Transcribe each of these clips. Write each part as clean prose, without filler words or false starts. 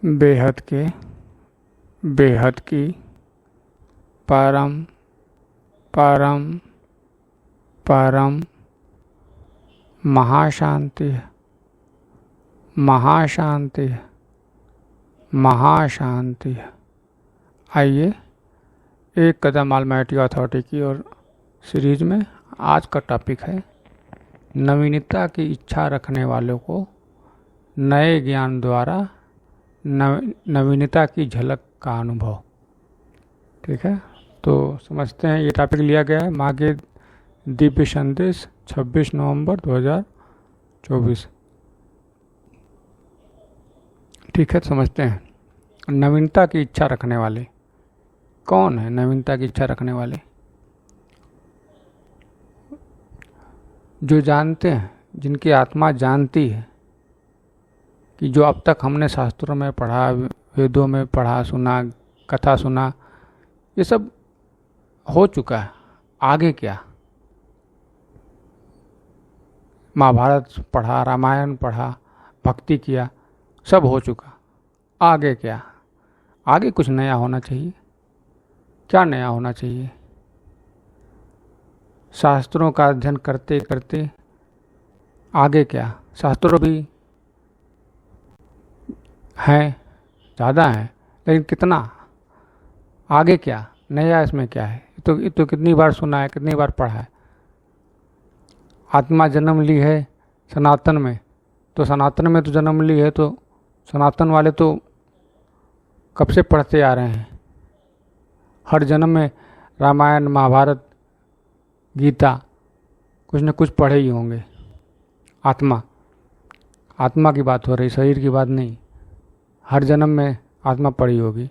बेहद के, बेहद की, परम, परम, परम, महाशांति, महाशांति, महाशांति। आइए एक कदम ऑलमाइटी अथॉरिटी की ओर सीरीज में आज का टॉपिक है नवीनता की इच्छा रखने वालों को नए ज्ञान द्वारा नवीनता की झलक का अनुभव। ठीक है, तो समझते हैं। ये टॉपिक लिया गया है माँ के दिव्य संदेश 26 नवंबर 2024। ठीक है, समझते हैं। नवीनता की इच्छा रखने वाले कौन है? नवीनता की इच्छा रखने वाले जो जानते हैं, जिनकी आत्मा जानती है कि जो अब तक हमने शास्त्रों में पढ़ा, वेदों में पढ़ा, सुना, कथा सुना, ये सब हो चुका है। आगे क्या? महाभारत पढ़ा, रामायण पढ़ा, भक्ति किया, सब हो चुका। आगे क्या? आगे कुछ नया होना चाहिए। क्या नया होना चाहिए? शास्त्रों का अध्ययन करते करते आगे क्या? शास्त्रों भी हैं, ज़्यादा हैं, लेकिन कितना? आगे क्या नया इसमें क्या है? तो कितनी बार सुना है, कितनी बार पढ़ा है। आत्मा जन्म ली है सनातन में, तो सनातन में तो जन्म ली है, तो सनातन वाले तो कब से पढ़ते आ रहे हैं। हर जन्म में रामायण, महाभारत, गीता कुछ न कुछ पढ़े ही होंगे। आत्मा की बात हो रही, शरीर की बात नहीं। हर जन्म में आत्मा पड़ी होगी,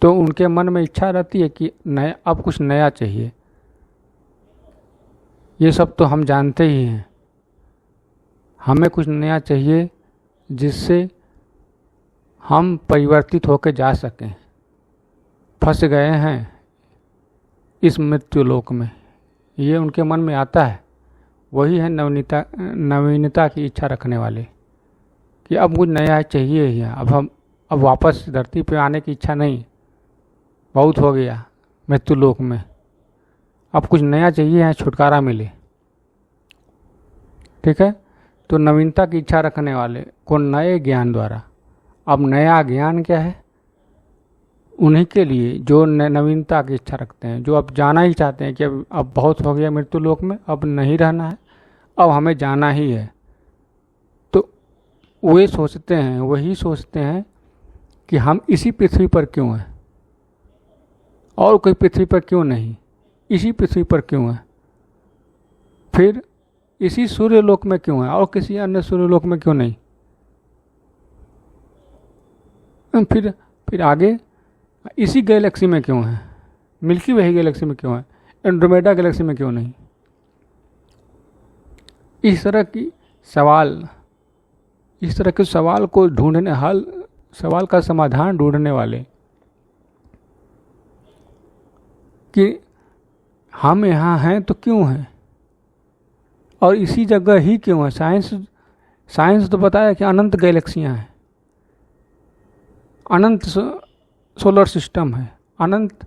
तो उनके मन में इच्छा रहती है कि नया, अब कुछ नया चाहिए। ये सब तो हम जानते ही हैं, हमें कुछ नया चाहिए जिससे हम परिवर्तित होकर जा सकें। फंस गए हैं इस मृत्यु लोक में, ये उनके मन में आता है। वही है नवीनता की इच्छा रखने वाले कि अब कुछ नया चाहिए ही है। अब वापस धरती पे आने की इच्छा नहीं, बहुत हो गया मृत्यु लोक में, अब कुछ नया चाहिए है, छुटकारा मिले। ठीक है, तो नवीनता की इच्छा रखने वाले को नए ज्ञान द्वारा। अब नया ज्ञान क्या है? उन्हीं के लिए जो नवीनता की इच्छा रखते हैं, जो अब जाना ही चाहते हैं कि अब बहुत हो गया मृत्यु लोक में, अब नहीं रहना है, अब हमें जाना ही है। तो वही सोचते हैं कि हम इसी पृथ्वी पर क्यों हैं, और कोई पृथ्वी पर क्यों नहीं, इसी पृथ्वी पर क्यों है, फिर इसी सूर्यलोक में क्यों है, और किसी अन्य सूर्यलोक में क्यों नहीं। फिर आगे इसी गैलेक्सी में क्यों है, मिल्की वे गैलेक्सी में क्यों है, एंड्रोमेडा गैलेक्सी में क्यों नहीं। इस तरह के सवाल को ढूंढने, सवाल का समाधान ढूंढने वाले कि हम यहाँ हैं तो क्यों हैं, और इसी जगह ही क्यों है। साइंस तो बताया कि अनंत गैलेक्सियाँ हैं, अनंत सोलर सिस्टम है, अनंत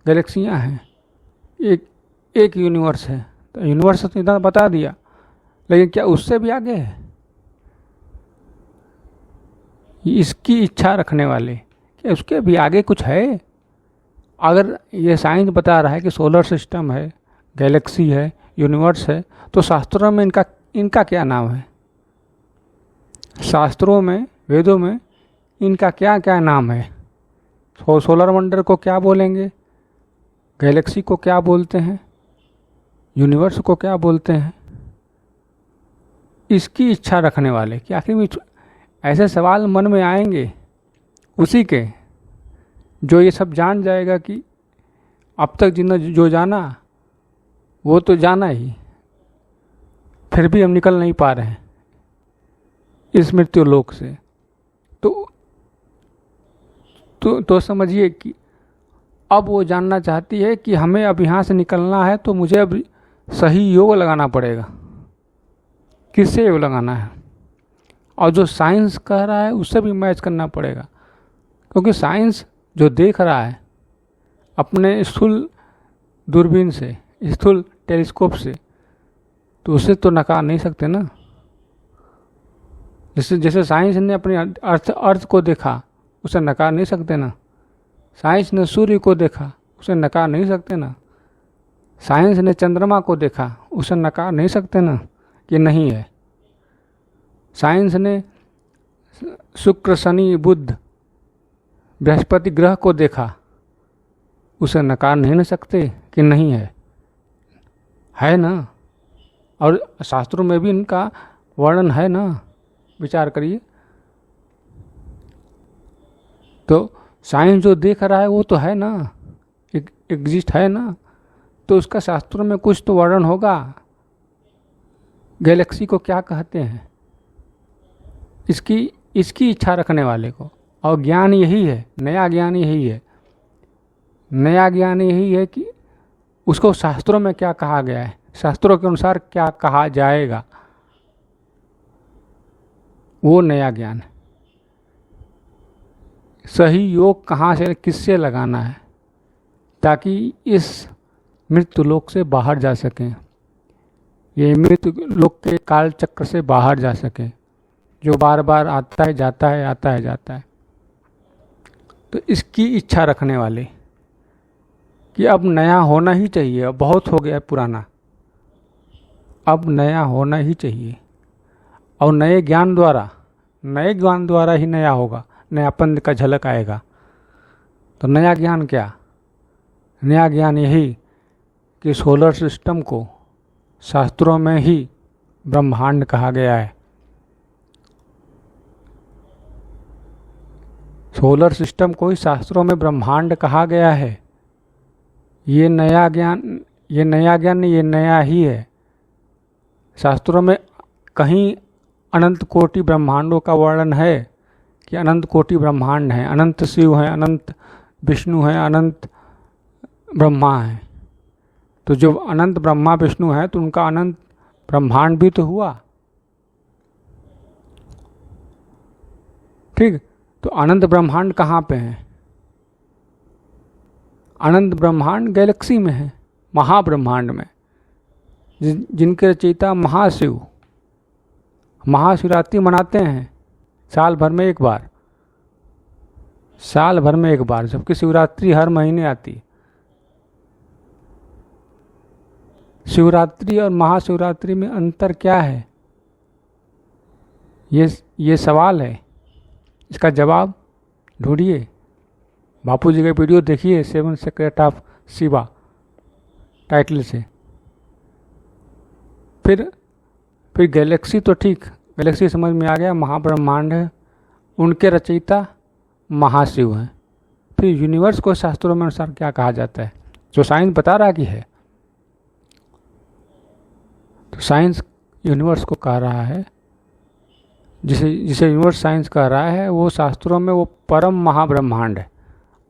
गैलेक्सियाँ हैं, एक यूनिवर्स है। तो यूनिवर्स तो इतना बता दिया, लेकिन क्या उससे भी आगे है? इसकी इच्छा रखने वाले क्या उसके भी आगे कुछ है? अगर ये साइंस बता रहा है कि सोलर सिस्टम है, गैलेक्सी है, यूनिवर्स है, तो शास्त्रों में इनका क्या नाम है? शास्त्रों में, वेदों में इनका क्या क्या नाम है? सोलर वंडर को क्या बोलेंगे, गैलेक्सी को क्या बोलते हैं, यूनिवर्स को क्या बोलते हैं? इसकी इच्छा रखने वाले कि आखिर में ऐसे सवाल मन में आएंगे उसी के, जो ये सब जान जाएगा कि अब तक जो जाना वो तो जाना ही, फिर भी हम निकल नहीं पा रहे हैं इस मृत्यु लोक से। तो समझिए कि अब वो जानना चाहती है कि हमें अब यहाँ से निकलना है, तो मुझे अब सही योग लगाना पड़ेगा। किससे योग लगाना है? और जो साइंस कह रहा है उससे भी मैच करना पड़ेगा, क्योंकि साइंस जो देख रहा है अपने स्थूल दूरबीन से, स्थूल टेलीस्कोप से, तो उसे तो नकार नहीं सकते ना। जैसे जैसे साइंस ने अपनी अर्थ को देखा, उसे नकार नहीं सकते ना। साइंस ने सूर्य को देखा, उसे नकार नहीं सकते ना। साइंस ने चंद्रमा को देखा, उसे नकार नहीं सकते ना कि नहीं है। साइंस ने शुक्र, शनि, बुध, बृहस्पति ग्रह को देखा, उसे नकार नहीं ना सकते कि नहीं है ना। और शास्त्रों में भी इनका वर्णन है ना, विचार करिए। तो साइंस जो देख रहा है वो तो है ना, एग्जिस्ट है ना, तो उसका शास्त्रों में कुछ तो वर्णन होगा। गैलेक्सी को क्या कहते हैं, इसकी इच्छा रखने वाले को। और ज्ञान यही है, नया ज्ञान यही है। नया ज्ञान यही है कि उसको शास्त्रों में क्या कहा गया है, शास्त्रों के अनुसार क्या कहा जाएगा, वो नया ज्ञान है। सही योग कहाँ से किससे लगाना है ताकि इस मृत्यु लोक से बाहर जा सकें, ये मृत्यु लोक के काल चक्र से बाहर जा सकें, जो बार बार आता है जाता है, आता है जाता है। तो इसकी इच्छा रखने वाले कि अब नया होना ही चाहिए, अब बहुत हो गया पुराना, अब नया होना ही चाहिए। और नए ज्ञान द्वारा ही नया होगा, नयापन का झलक आएगा। तो नया ज्ञान क्या? नया ज्ञान यही कि सोलर सिस्टम को शास्त्रों में ही ब्रह्मांड कहा गया है। सोलर सिस्टम को ही शास्त्रों में ब्रह्मांड कहा गया है। ये नया ज्ञान नहीं, ये नया ही है। शास्त्रों में कहीं अनंत कोटि ब्रह्मांडों का वर्णन है कि अनंत कोटि ब्रह्मांड हैं, अनंत शिव हैं, अनंत विष्णु हैं, अनंत ब्रह्मा हैं। तो जो अनंत ब्रह्मा विष्णु हैं तो उनका अनंत ब्रह्मांड भी तो हुआ। ठीक, तो अनंत ब्रह्मांड कहाँ पे है? अनंत ब्रह्मांड गैलेक्सी में है, महाब्रह्मांड में, जिनके रचयिता महाशिव महाशिवरात्रि मनाते हैं साल भर में एक बार, जबकि शिवरात्रि हर महीने आती है। शिवरात्रि और महाशिवरात्रि में अंतर क्या है? ये सवाल है, इसका जवाब ढूंढिए। बापू जी का वीडियो देखिए, 7 सीक्रेट ऑफ शिवा टाइटल से। फिर गैलेक्सी तो ठीक, गैलेक्सी समझ में आ गया, महाब्रह्मांड है, उनके रचयिता महाशिव हैं। फिर यूनिवर्स को शास्त्रों में अनुसार क्या कहा जाता है, जो साइंस बता रहा कि है। तो साइंस यूनिवर्स को कह रहा है, जिसे यूनिवर्स साइंस कह रहा है, वो शास्त्रों में वो परम महाब्रह्मांड है।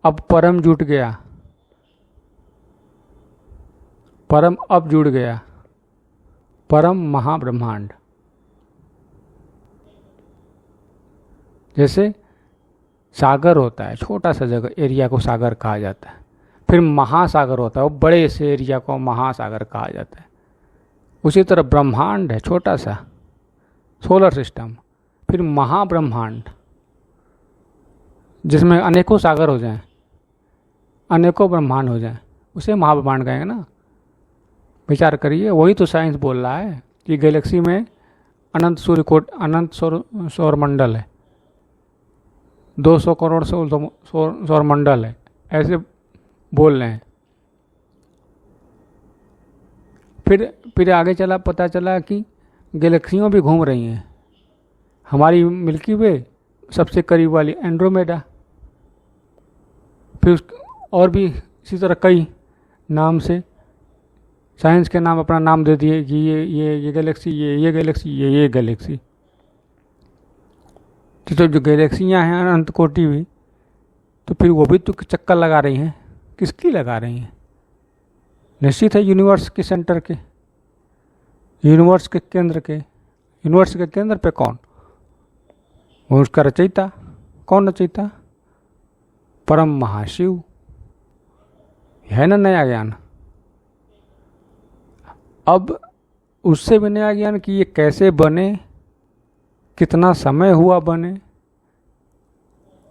अब परम जुट गया, परम अब जुड़ गया, परम महाब्रह्मांड। जैसे सागर होता है, छोटा सा जगह एरिया को सागर कहा जाता है। फिर महासागर होता है, वो बड़े से एरिया को महासागर कहा जाता है। उसी तरह ब्रह्मांड है छोटा सा, सोलर सिस्टम। फिर महाब्रह्मांड, जिसमें अनेकों सागर हो जाएं, अनेकों ब्रह्मांड हो जाएं, उसे महाब्रह्मांड कहेंगे ना। विचार करिए, वही तो साइंस बोल रहा है कि गैलेक्सी में अनंत सूर्यकोट, अनंत सौर मंडल है, 200 करोड़ सौर मंडल है, ऐसे बोल रहे हैं। फिर आगे चला, पता चला कि गैलेक्सियों भी घूम रही हैं। हमारी मिल्की वे सबसे करीब वाली एंड्रोमेडा, फिर और भी इसी तरह कई नाम से साइंस के नाम अपना नाम दे दिए कि ये गैलेक्सी, ये गैलेक्सी, ये गैलेक्सी। तो जो गैलेक्सियाँ हैं अनंत कोटि भी, तो फिर वो भी तो चक्कर लगा रही हैं। किसकी लगा रही हैं? निश्चित है यूनिवर्स के सेंटर के, यूनिवर्स के केंद्र के। यूनिवर्स के केंद्र पे कौन? वो उसका रचयिता। कौन रचयिता? परम महाशिव। है ना नया ज्ञान। अब उससे भी नया ज्ञान कि ये कैसे बने, कितना समय हुआ बने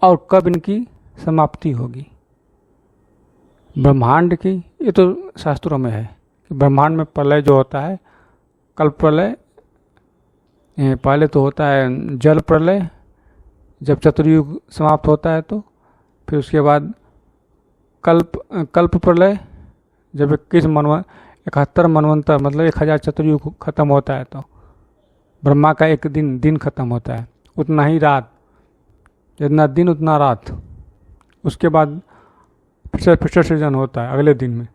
और कब इनकी समाप्ति होगी। ब्रह्मांड की, ये तो शास्त्रों में है कि ब्रह्मांड में प्रलय जो होता है, कल्प प्रलय, पहले तो होता है जल प्रलय, जब चतुर्युग समाप्त होता है तो फिर उसके बाद कल्प प्रलय, जब 71 मनवंतर मतलब 1000 चतुर्युग खत्म होता है तो ब्रह्मा का एक दिन खत्म होता है, उतना ही रात, जितना दिन उतना रात। उसके बाद फिर से सृजन होता है अगले दिन में।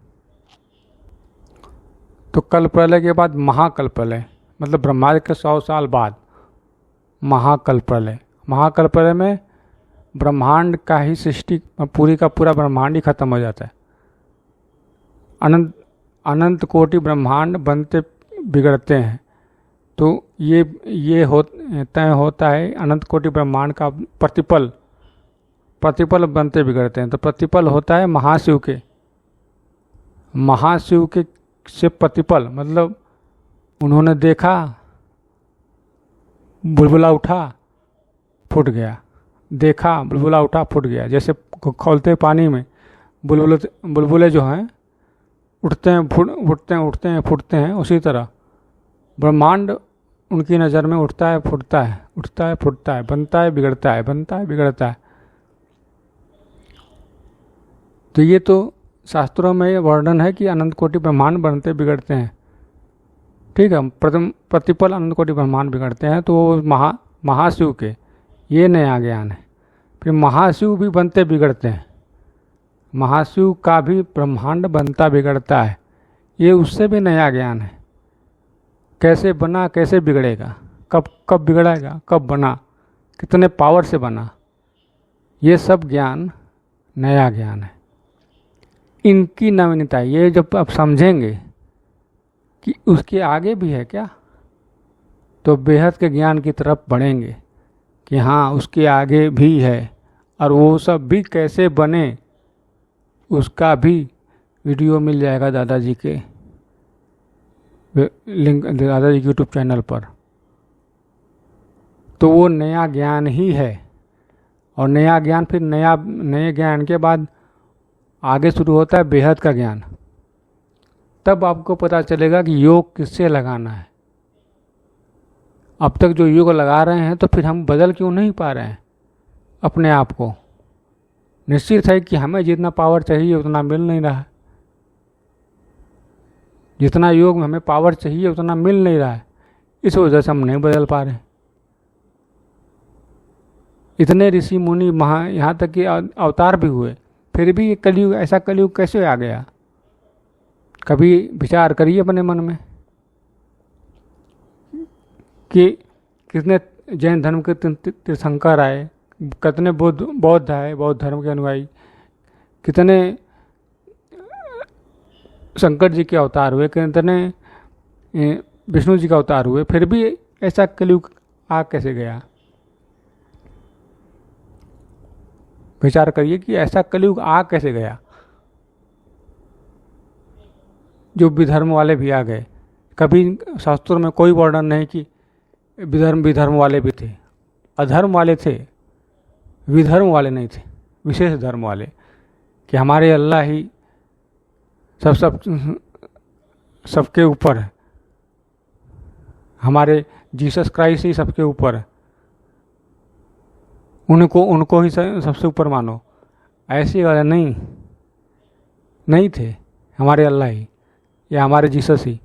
तो कल्प प्रलय के बाद महाकल्प प्रलय, मतलब ब्रह्मांड के 100 साल बाद महाकल्प प्रलय। महाकल्प प्रलय में ब्रह्मांड का ही सृष्टि, पूरी का पूरा ब्रह्मांड ही खत्म हो जाता है। अनंत कोटि ब्रह्मांड बनते बिगड़ते हैं। तो ये तय होता है अनंत कोटि ब्रह्मांड का प्रतिपल बनते बिगड़ते हैं। तो प्रतिपल होता है महाशिव के से प्रतिपल, मतलब उन्होंने देखा, बुलबुला उठा फूट गया, देखा बुलबुला उठा फूट गया। जैसे खोलते पानी में बुलबुले जो हैं उठते हैं, फूटते हैं, उसी तरह ब्रह्मांड उनकी नज़र में उठता है, फूटता है, बनता है, बिगड़ता है। तो ये तो शास्त्रों में ये वर्णन है कि अनंत कोटि ब्रह्मांड बनते बिगड़ते हैं। ठीक है, प्रथम प्रतिपल अनंत कोटि ब्रह्मांड बिगड़ते हैं। तो वो महाशिव के ये नया ज्ञान है। फिर महाशिव भी बनते बिगड़ते हैं, महाशिव का भी ब्रह्मांड बनता बिगड़ता है, ये उससे भी नया ज्ञान है। कैसे बना, कैसे बिगड़ेगा, कब बिगड़ेगा, कब बना, कितने पावर से बना, ये सब ज्ञान नया ज्ञान है। इनकी नवीनता, ये जब आप समझेंगे कि उसके आगे भी है क्या, तो बेहद के ज्ञान की तरफ बढ़ेंगे कि हाँ उसके आगे भी है। और वो सब भी कैसे बने उसका भी वीडियो मिल जाएगा दादाजी के लिंक, दादाजी के यूट्यूब चैनल पर। तो वो नया ज्ञान ही है। और नया ज्ञान फिर नए ज्ञान के बाद आगे शुरू होता है बेहद का ज्ञान। तब आपको पता चलेगा कि योग किससे लगाना है। अब तक जो योग लगा रहे हैं तो फिर हम बदल क्यों नहीं पा रहे हैं अपने आप को। निश्चित है कि हमें जितना पावर चाहिए उतना मिल नहीं रहा है, जितना योग में हमें पावर चाहिए उतना मिल नहीं रहा है, इस वजह से हम नहीं बदल पा रहे। इतने ऋषि मुनि यहाँ तक कि अवतार भी हुए, फिर भी ये कलयुग, ऐसा कलयुग कैसे आ गया। कभी विचार करिए अपने मन में कि कितने जैन धर्म के तीर्थंकर आए, कितने बौद्ध आए, बौद्ध धर्म के अनुयायी, कितने शंकर जी के अवतार हुए, कितने विष्णु जी का अवतार हुए, फिर भी ऐसा कलयुग आ कैसे गया। विचार करिए कि ऐसा कलयुग आ कैसे गया। जो विधर्म वाले भी आ गए, कभी शास्त्रों में कोई वर्णन नहीं कि विधर्म वाले भी थे, अधर्म वाले थे, विधर्म वाले नहीं थे, विशेष धर्म वाले, कि हमारे अल्लाह ही सबके ऊपर है, हमारे जीसस क्राइस्ट ही सबके ऊपर है, उनको ही सबसे ऊपर मानो। ऐसे वाले नहीं थे, हमारे अल्लाह ही या हमारे जीसस ही।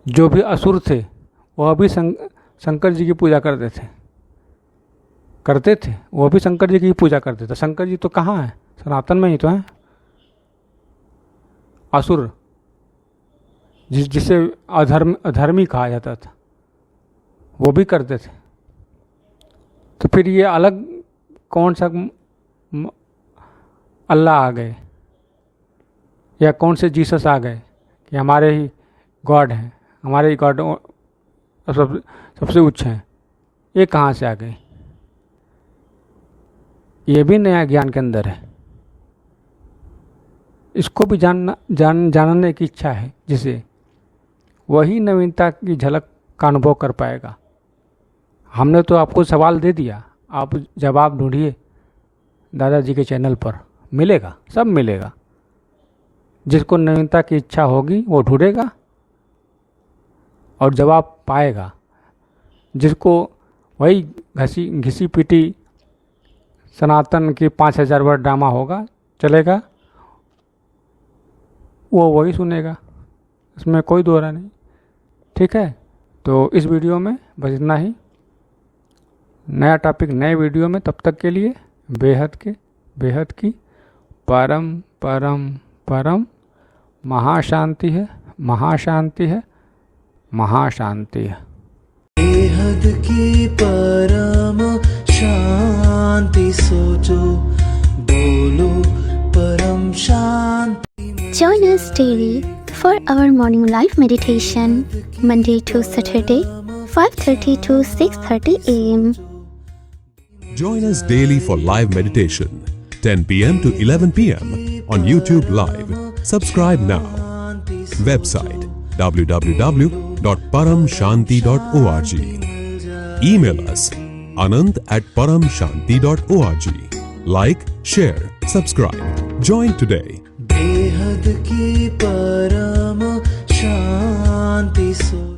जो भी असुर थे वह भी शंकर जी की पूजा करते थे, वह भी शंकर जी की पूजा करते थे। शंकर जी तो कहाँ है, सनातन में ही तो है। असुर जिसे अधर्मी कहा जाता था, वो भी करते थे। तो फिर ये अलग कौन सा अल्लाह आ गए या कौन से जीसस आ गए कि हमारे ही गॉड हैं, हमारे ही गॉड सबसे उच्च हैं। ये कहाँ से आ गई? ये भी नया ज्ञान के अंदर है। इसको भी जानने की इच्छा है जिसे, वही नवीनता की झलक का अनुभव कर पाएगा। हमने तो आपको सवाल दे दिया, आप जवाब ढूंढिए दादाजी के चैनल पर, मिलेगा, सब मिलेगा। जिसको नवीनता की इच्छा होगी वो ढूंढेगा और जवाब पाएगा। जिसको वही घिसी पिटी सनातन की 5000 वर्ड ड्रामा होगा, चलेगा, वो वही सुनेगा, इसमें कोई दो राय नहीं। ठीक है, तो इस वीडियो में बस इतना ही। नया टॉपिक नए वीडियो में, तब तक के लिए बेहद की परम परम परम महाशांति है, महाशांति है, महाशांति है। बेहद की परम शांति सोचो, बोलो परम शांति। Join us daily for our morning live meditation, Monday to Saturday, 5:30 to 6:30 a.m. Join us daily for live meditation, 10 p.m. to 11 p.m. on YouTube Live. Subscribe now. Website www.paramshanti.org. Email us anand@paramshanti.org. Like, share, subscribe. Join today. बेहद की परम शांति सोचो।